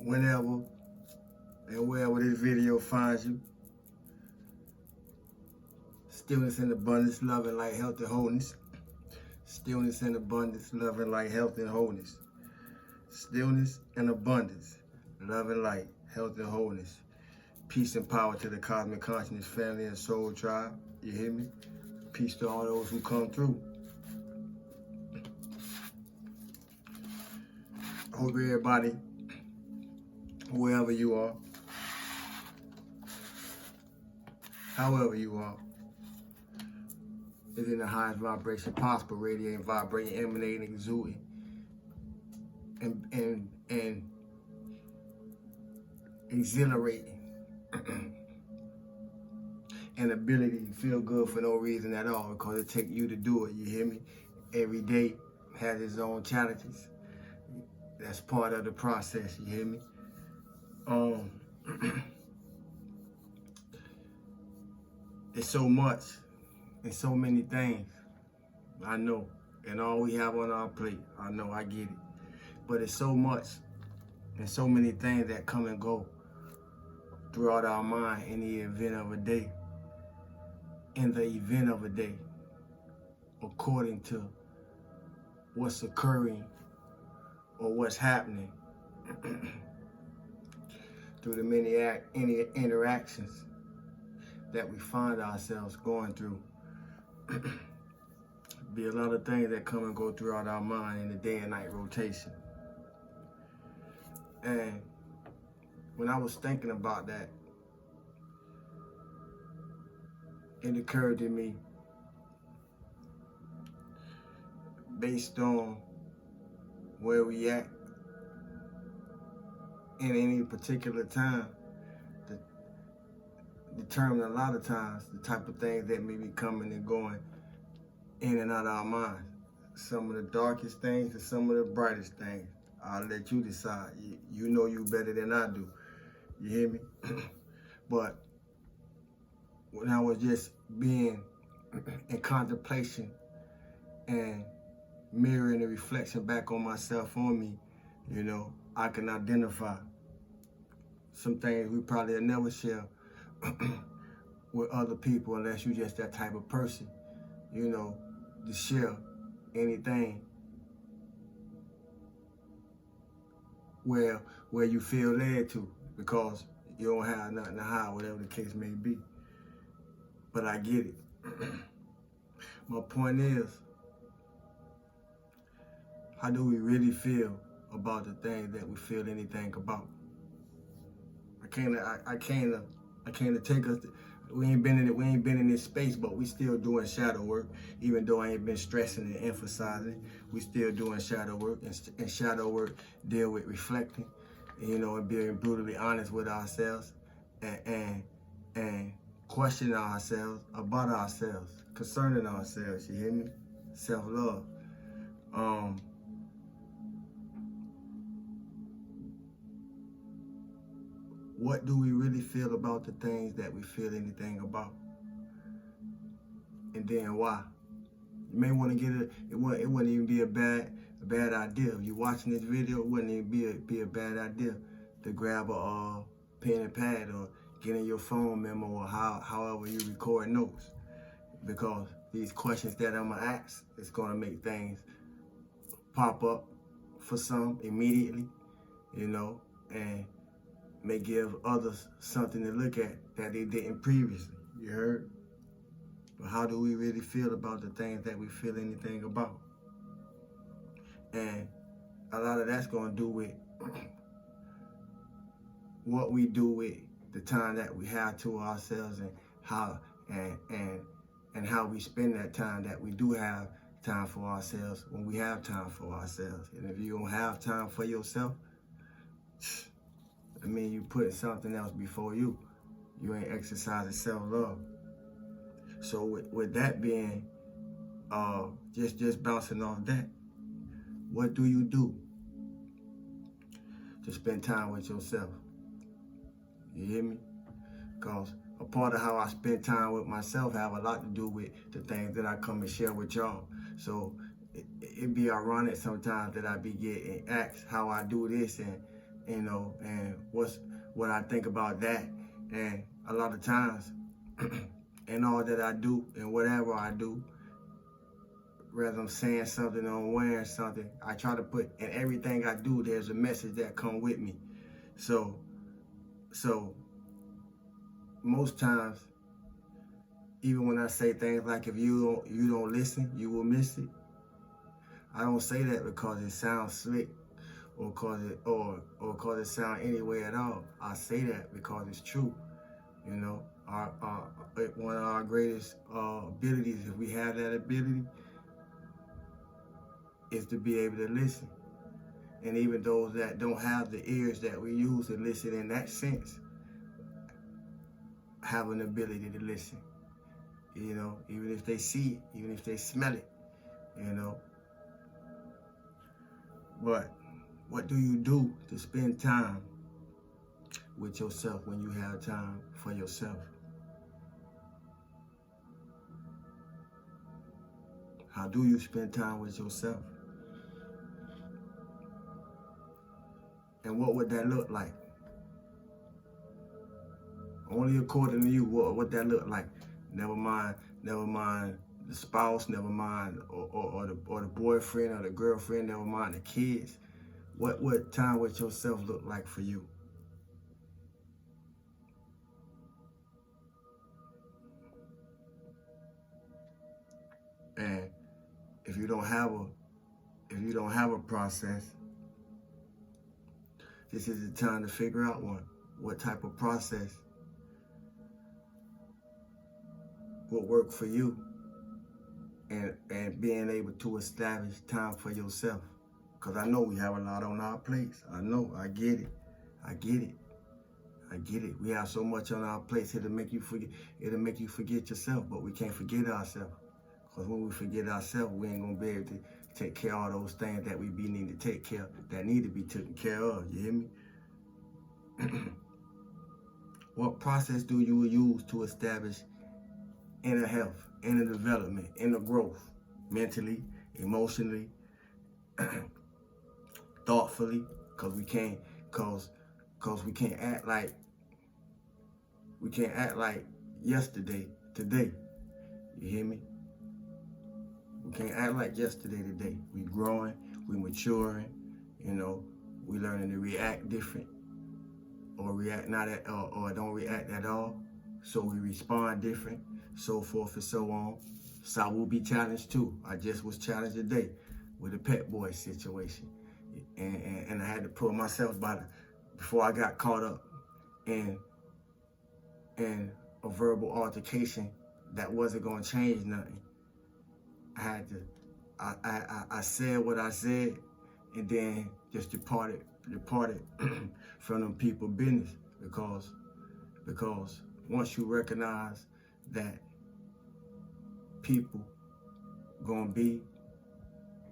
whenever and wherever this video finds you. Stillness and abundance, love and light, health and wholeness. Stillness and abundance, love and light, health and wholeness. Stillness and abundance, love and light, health and wholeness. Peace and power to the cosmic consciousness family and soul tribe. You hear me? Peace to all those who come through. I hope everybody, wherever you are, however you are, is in the highest vibration possible, radiating, vibrating, emanating, exuding, and exhilarating, an ability to feel good for no reason at all, because it takes you to do it. You hear me? Every day has its own challenges. That's part of the process. You hear me? It's so much and so many things. I know, and all we have on our plate. I know, I get it. But it's so much and so many things that come and go throughout our mind in the event of a day. In the event of a day, according to what's occurring or what's happening through the many interactions that we find ourselves going through. Be a lot of things that come and go throughout our mind in the day and night rotation. And when I was thinking about that, it occurred to me, based on where we at in any particular time, to determine a lot of times the type of things that may be coming and going in and out of our minds. Some of the darkest things and some of the brightest things. I'll let you decide. You know you better than I do. You hear me? But when I was just being in contemplation and mirroring the reflection back on myself, on me, you know, I can identify some things we probably never share with other people unless you're just that type of person, you know, to share anything where you feel led to, because you don't have nothing to hide, whatever the case may be. But I get it. My point is, how do we really feel about the things that we feel anything about? I can't take us. We ain't been in this space, but we still doing shadow work. Even though I ain't been stressing and emphasizing, we still doing shadow work. And shadow work deal with reflecting, you know, and being brutally honest with ourselves, and questioning ourselves about ourselves, concerning ourselves. You hear me? Self-love. What do we really feel about the things that we feel anything about? And then why? You may want to get it. It wouldn't even be a bad idea. If you're watching this video, it wouldn't even be a bad idea to grab a pen and pad or get in your phone memo or however you record notes. Because these questions that I'm gonna ask, it's gonna make things pop up for some immediately, you know, and may give others something to look at that they didn't previously. You heard? But how do we really feel about the things that we feel anything about? And a lot of that's going to do with what we do with the time that we have to ourselves, and how and how we spend that time that we do have time for ourselves when we have time for ourselves. And if you don't have time for yourself, I mean, you putting something else before you. You ain't exercising self-love. So with that being, just bouncing off that, what do you do to spend time with yourself? You hear me? Because a part of how I spend time with myself have a lot to do with the things that I come and share with y'all. So it be ironic sometimes that I be getting asked how I do this, and you know, and what I think about that. And a lot of times, in all that I do and whatever I do, whether I'm saying something or I'm wearing something, I try to put in everything I do, there's a message that come with me. So most times, even when I say things like, if you don't listen, you will miss it, I don't say that because it sounds slick or cause it sound any way at all. I say that because it's true. You know, one of our greatest abilities, if we have that ability, is to be able to listen. And even those that don't have the ears that we use to listen in that sense, have an ability to listen. You know, even if they see it, even if they smell it, you know. But what do you do to spend time with yourself when you have time for yourself? How do you spend time with yourself? And what would that look like? Only according to you, what that look like. Never mind the spouse, never mind or the boyfriend or the girlfriend, never mind the kids. What would time with yourself look like for you? And if you don't have a process, this is the time to figure out one. What type of process will work for you, and being able to establish time for yourself. Because I know we have a lot on our plates. I know, I get it. We have so much on our plates, it'll make you forget yourself, but we can't forget ourselves. Because when we forget ourselves, we ain't gonna be able to take care of all those things that we need to take care of, that need to be taken care of, you hear me? What process do you use to establish inner health, inner development, inner growth, mentally, emotionally, thoughtfully? Because we can't act like yesterday, today. You hear me? We can't act like yesterday, today. We growing, we maturing, you know, we learning to react different, or don't react at all. So we respond different, so forth and so on. So I will be challenged too. I just was challenged today with a pet boy situation. And I had to pull myself before I got caught up in a verbal altercation that wasn't gonna change nothing. I said what I said, and then just departed from them people business, because once you recognize that people gonna be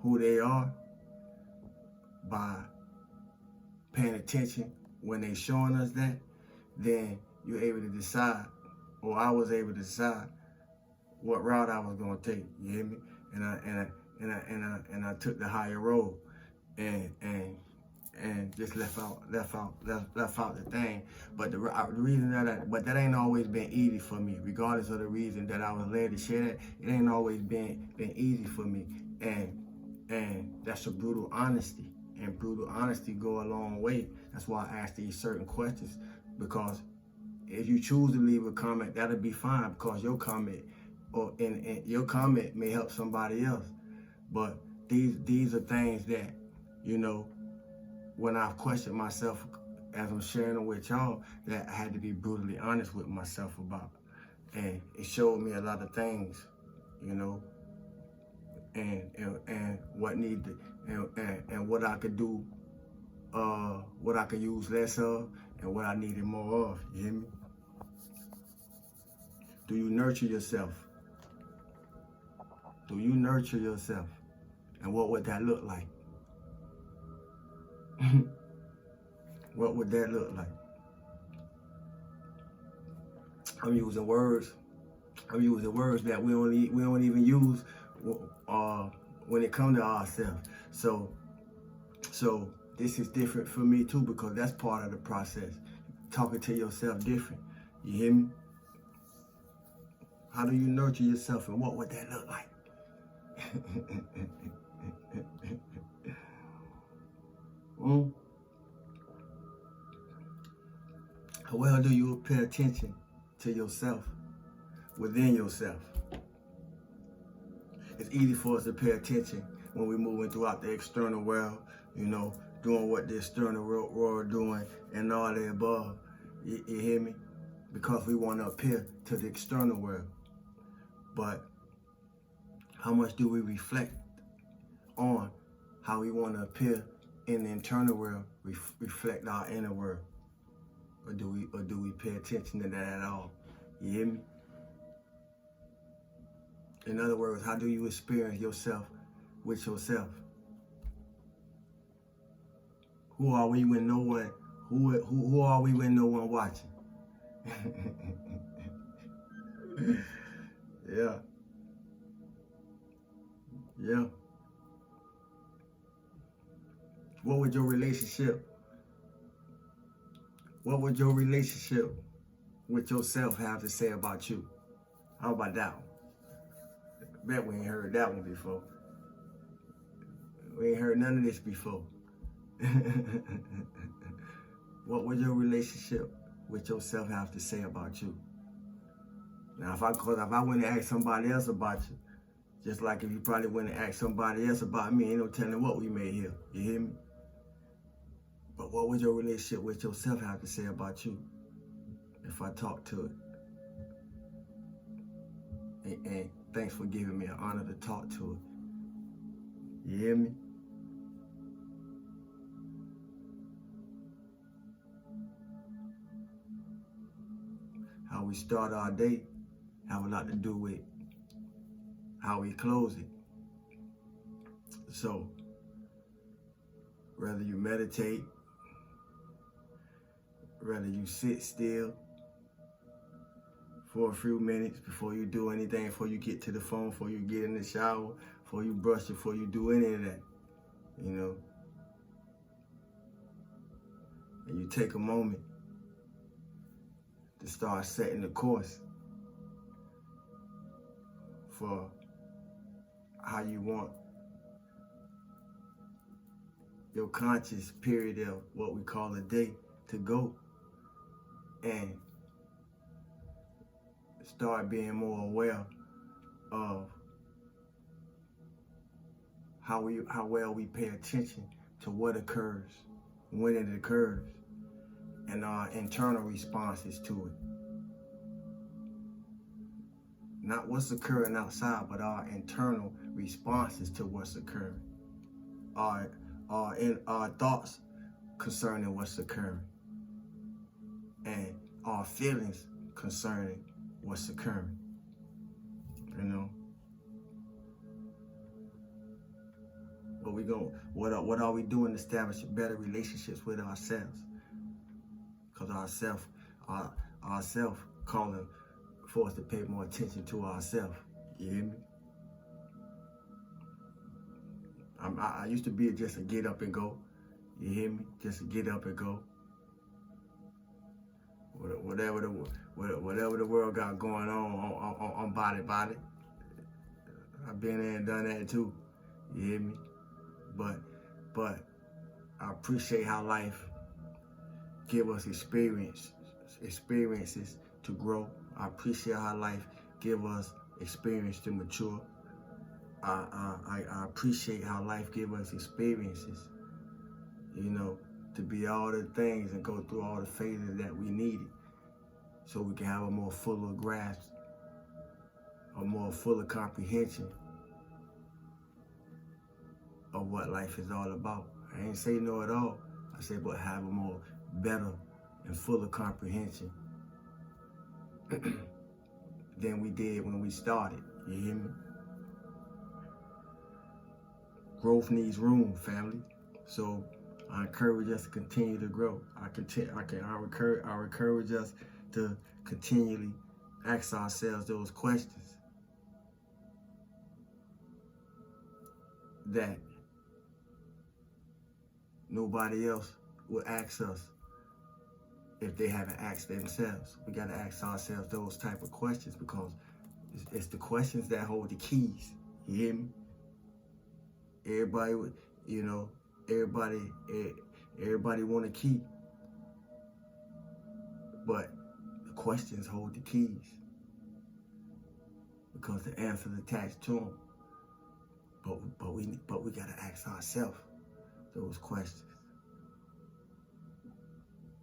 who they are by paying attention when they showing us that, then you're able to decide, or I was able to decide what route I was gonna take. You hear me? And I took the higher road, and just left out the thing. But the reason that ain't always been easy for me, regardless of the reason that I was led to share that. It ain't always been easy for me, and that's a brutal honesty, and brutal honesty go a long way. That's why I ask these certain questions, because if you choose to leave a comment, that'll be fine, because your comment your comment may help somebody else. But these are things that, you know, when I've questioned myself as I'm sharing them with y'all, that I had to be brutally honest with myself about. And it showed me a lot of things, you know, and what needed, and what I could do, what I could use less of, and what I needed more of. You hear me? Do you nurture yourself? Do you nurture yourself? And what would that look like? What would that look like? I'm using words that we don't even use when it comes to ourselves. So this is different for me too, because that's part of the process. Talking to yourself different. You hear me? How do you nurture yourself, and what would that look like? How well do you pay attention to yourself, within yourself? It's easy for us to pay attention when we're moving throughout the external world, you know, doing what the external world doing and all the above. You hear me? Because we want to appear to the external world. But how much do we reflect on how we want to appear in the internal world, reflect our inner world? Or do we pay attention to that at all? You hear me? In other words, how do you experience yourself with yourself? Who are we when no one, who are we when no one watching? Yeah. Yeah. What would your relationship with yourself have to say about you? How about that one? Bet we ain't heard that one before. We ain't heard none of this before. What would your relationship with yourself have to say about you? Now, if I went to ask somebody else about you, just like if you probably went to ask somebody else about me, ain't no telling what we may hear. You hear me? But what would your relationship with yourself have to say about you if I talk to it? And thanks for giving me an honor to talk to it. You hear me? How we start our day have a lot to do with how we close it. So, whether you meditate, whether you sit still for a few minutes before you do anything, before you get to the phone, before you get in the shower, before you brush, before you do any of that, you know, and you take a moment to start setting the course for how you want your conscious period of what we call a day to go, and start being more aware of how well we pay attention to what occurs, when it occurs, and our internal responses to it. Not what's occurring outside, but our internal responses to what's occurring. Our thoughts concerning what's occurring, and our feelings concerning what's occurring. You know, what are we doing to establish better relationships with ourselves? Because ourself calling for us to pay more attention to ourselves. You hear me? I used to be just a get up and go. You hear me? Just a get up and go. Whatever the world got going on body. I've been there and done that too. You hear me? But I appreciate how life give us experiences to grow. I appreciate how life give us experience to mature. I appreciate how life give us experiences, you know, to be all the things and go through all the phases that we needed, so we can have a more fuller grasp, a more fuller comprehension of what life is all about. I ain't say know it all. I say, but have a more better and fuller comprehension than we did when we started. You hear me? Growth needs room, family. So I encourage us to continue to grow. I encourage us to continually ask ourselves those questions that Nobody else will ask us if they haven't asked themselves. We got to ask ourselves those type of questions, because it's the questions that hold the keys. You hear me? Everybody, everybody want a key, but the questions hold the keys, because the answer's attached to them. But we gotta ask ourselves those questions.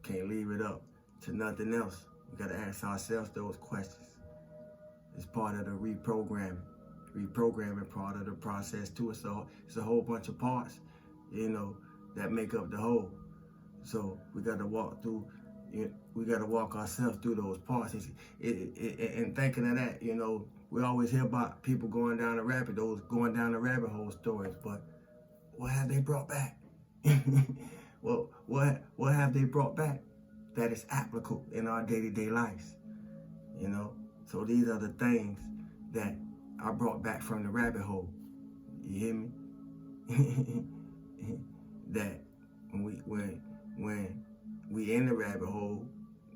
Can't leave it up to nothing else. We gotta ask ourselves those questions. It's part of the reprogramming. Reprogramming part of the process too. It's a whole bunch of parts, that make up the whole. So we gotta walk through. We gotta walk ourselves through those parts. And thinking of that, we always hear about people going down the rabbit hole stories. But what have they brought back? Well, what have they brought back that is applicable in our day-to-day lives? So these are the things that I brought back from the rabbit hole. You hear me? That when we in the rabbit hole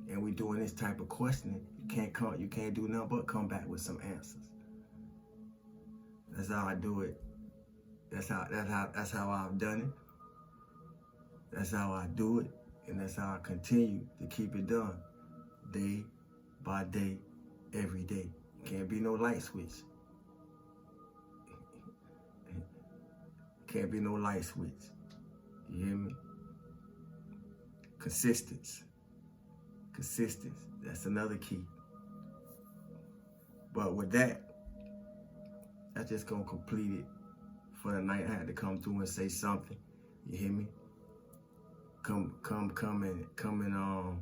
and we doing this type of questioning, you can't do nothing but come back with some answers. That's how I do it. That's how I've done it. That's how I do it, and that's how I continue to keep it done, day by day, every day. Can't be no light switch. Can't be no light switch. You hear me? Consistency. That's another key. But with that, that's just gonna complete it for the night. I had to come through and say something. You hear me? Come and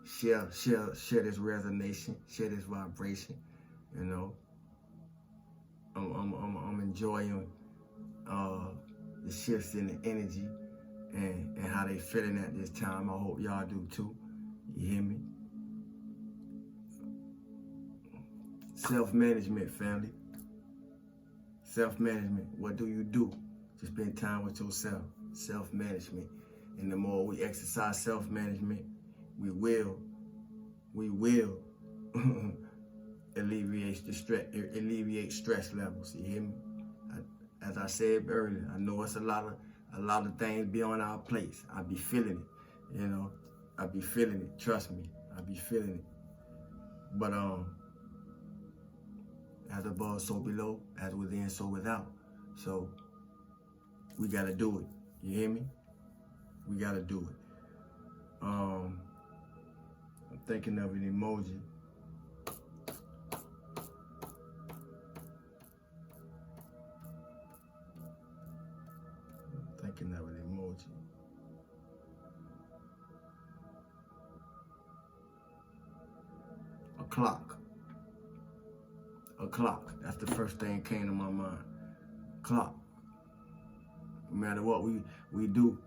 share this resonation, share this vibration. I'm enjoying the shifts in the energy and how they feeling at this time. I hope y'all do too. You hear me? Self-management, family. Self-management. What do you do to spend time with yourself? Self-management. And the more we exercise self-management, we will alleviate stress levels. You hear me? As I said earlier, I know it's a lot of things beyond our place. I be feeling it, I be feeling it. Trust me, I be feeling it. But as above, so below, as within, so without. So we gotta do it. You hear me? We gotta do it. I'm thinking of an emoji. Thinking of an emoji. A clock. That's the first thing that came to my mind. Clock. No matter what we do,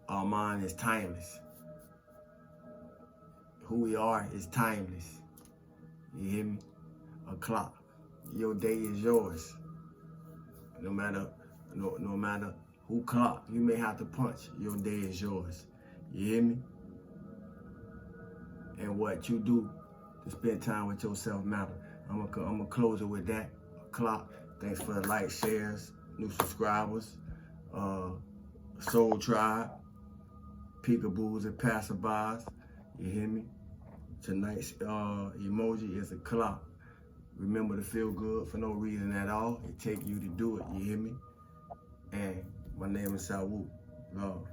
our mind is timeless. Who we are is timeless. You hear me? A clock. Your day is yours. No matter who clock you may have to punch, your day is yours. You hear me? And what you do to spend time with yourself matter. I'm gonna close it with that. A clock. Thanks for the likes, shares, new subscribers, Soul Tribe, peekaboos and passerbys. You hear me? Tonight's emoji is a clock. Remember to feel good for no reason at all. It takes you to do it. You hear me? And my name is Sawu. Love.